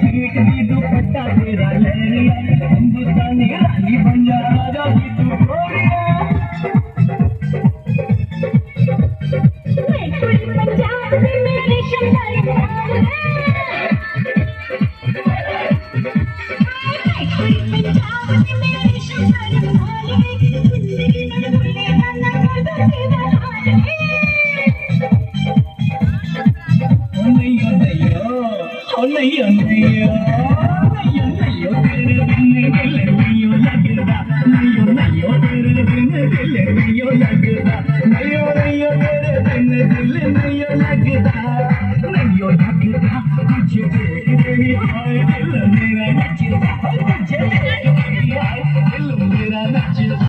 cheat दी दुपट्टा तेरा लहरिया हिंदुस्तानी रानी बन जा राजा की तू गोरिया मैं कुड़ी पंजाब से मेरे शमशारी बाल है मैं कुड़ी पंजाब से मेरे शमशारी बाल है जिंदगी में भूलेगा ना मर्दों के बहाल है ओ नहीं नहीं तेरे बिन दिल नहीं लगदा नहीं तेरे बिन दिल नहीं लगदा नहीं तेरे बिन दिल नहीं लगदा तुझे देख रही हाय दिल मेरा नचदा तुझे